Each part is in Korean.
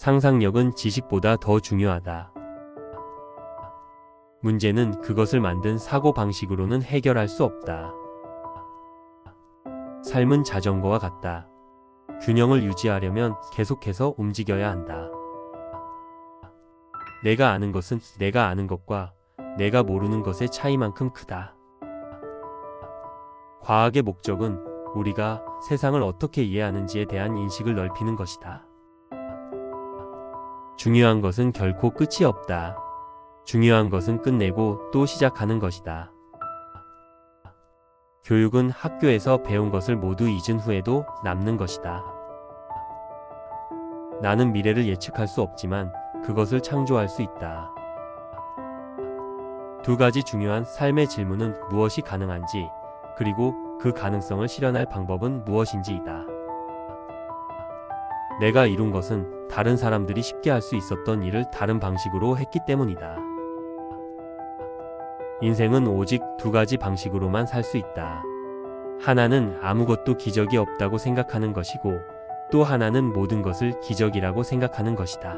상상력은 지식보다 더 중요하다. 문제는 그것을 만든 사고방식으로는 해결할 수 없다. 삶은 자전거와 같다. 균형을 유지하려면 계속해서 움직여야 한다. 내가 아는 것은 내가 아는 것과 내가 모르는 것의 차이만큼 크다. 과학의 목적은 우리가 세상을 어떻게 이해하는지에 대한 인식을 넓히는 것이다. 중요한 것은 결코 끝이 없다. 중요한 것은 끝내고 또 시작하는 것이다. 교육은 학교에서 배운 것을 모두 잊은 후에도 남는 것이다. 나는 미래를 예측할 수 없지만 그것을 창조할 수 있다. 두 가지 중요한 삶의 질문은 무엇이 가능한지, 그리고 그 가능성을 실현할 방법은 무엇인지이다. 내가 이룬 것은 다른 사람들이 쉽게 할 수 있었던 일을 다른 방식으로 했기 때문이다. 인생은 오직 두 가지 방식으로만 살 수 있다. 하나는 아무것도 기적이 없다고 생각하는 것이고, 또 하나는 모든 것을 기적이라고 생각하는 것이다.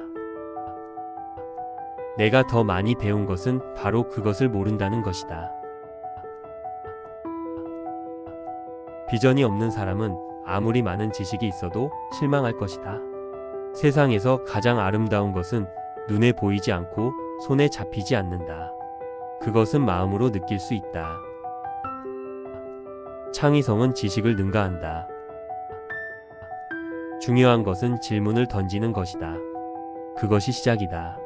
내가 더 많이 배운 것은 바로 그것을 모른다는 것이다. 비전이 없는 사람은 아무리 많은 지식이 있어도 실망할 것이다. 세상에서 가장 아름다운 것은 눈에 보이지 않고 손에 잡히지 않는다. 그것은 마음으로 느낄 수 있다. 창의성은 지식을 능가한다. 중요한 것은 질문을 던지는 것이다. 그것이 시작이다.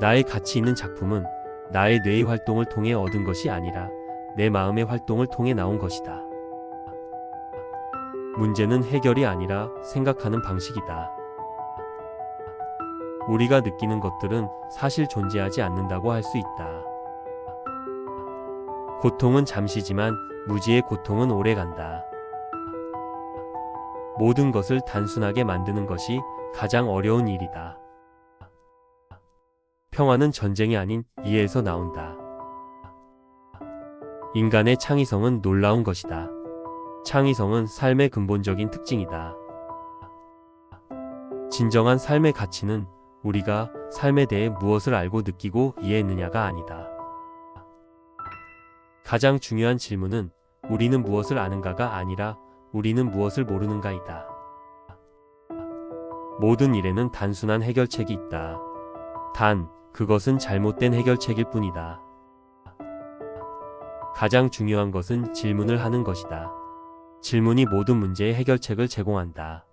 나의 가치 있는 작품은 나의 뇌의 활동을 통해 얻은 것이 아니라 내 마음의 활동을 통해 나온 것이다. 문제는 해결이 아니라 생각하는 방식이다. 우리가 느끼는 것들은 사실 존재하지 않는다고 할 수 있다. 고통은 잠시지만 무지의 고통은 오래간다. 모든 것을 단순하게 만드는 것이 가장 어려운 일이다. 평화는 전쟁이 아닌 이해에서 나온다. 인간의 창의성은 놀라운 것이다. 창의성은 삶의 근본적인 특징이다. 진정한 삶의 가치는 우리가 삶에 대해 무엇을 알고 느끼고 이해했느냐가 아니다. 가장 중요한 질문은 우리는 무엇을 아는가가 아니라 우리는 무엇을 모르는가이다. 모든 일에는 단순한 해결책이 있다. 단, 그것은 잘못된 해결책일 뿐이다. 가장 중요한 것은 질문을 하는 것이다. 질문이 모든 문제의 해결책을 제공한다.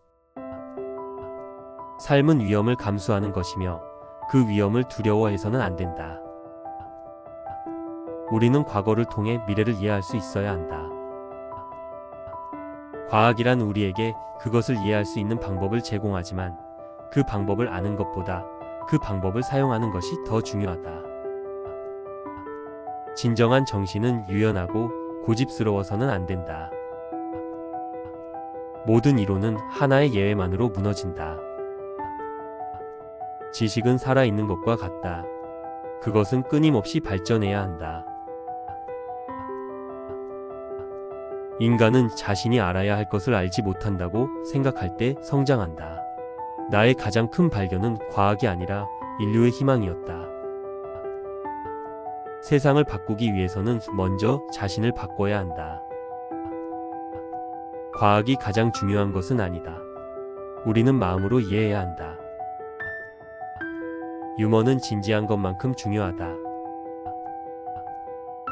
삶은 위험을 감수하는 것이며 그 위험을 두려워해서는 안 된다. 우리는 과거를 통해 미래를 이해할 수 있어야 한다. 과학이란 우리에게 그것을 이해할 수 있는 방법을 제공하지만 그 방법을 아는 것보다 그 방법을 사용하는 것이 더 중요하다. 진정한 정신은 유연하고 고집스러워서는 안 된다. 모든 이론은 하나의 예외만으로 무너진다. 지식은 살아있는 것과 같다. 그것은 끊임없이 발전해야 한다. 인간은 자신이 알아야 할 것을 알지 못한다고 생각할 때 성장한다. 나의 가장 큰 발견은 과학이 아니라 인류의 희망이었다. 세상을 바꾸기 위해서는 먼저 자신을 바꿔야 한다. 과학이 가장 중요한 것은 아니다. 우리는 마음으로 이해해야 한다. 유머는 진지한 것만큼 중요하다.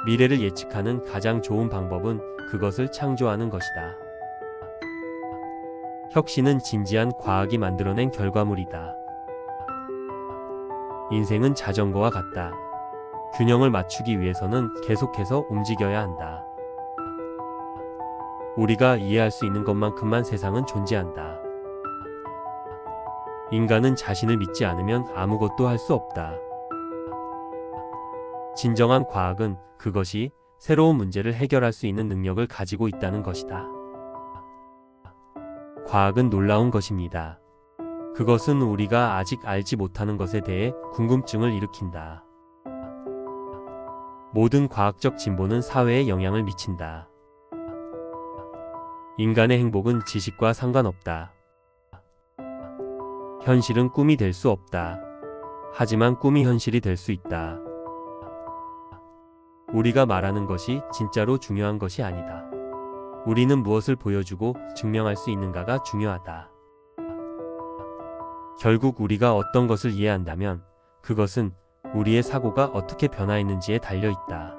미래를 예측하는 가장 좋은 방법은 그것을 창조하는 것이다. 혁신은 진지한 과학이 만들어낸 결과물이다. 인생은 자전거와 같다. 균형을 맞추기 위해서는 계속해서 움직여야 한다. 우리가 이해할 수 있는 것만큼만 세상은 존재한다. 인간은 자신을 믿지 않으면 아무것도 할 수 없다. 진정한 과학은 그것이 새로운 문제를 해결할 수 있는 능력을 가지고 있다는 것이다. 과학은 놀라운 것입니다. 그것은 우리가 아직 알지 못하는 것에 대해 궁금증을 일으킨다. 모든 과학적 진보는 사회에 영향을 미친다. 인간의 행복은 지식과 상관없다. 현실은 꿈이 될 수 없다. 하지만 꿈이 현실이 될 수 있다. 우리가 말하는 것이 진짜로 중요한 것이 아니다. 우리는 무엇을 보여주고 증명할 수 있는가가 중요하다. 결국 우리가 어떤 것을 이해한다면 그것은 우리의 사고가 어떻게 변화했는지에 달려 있다.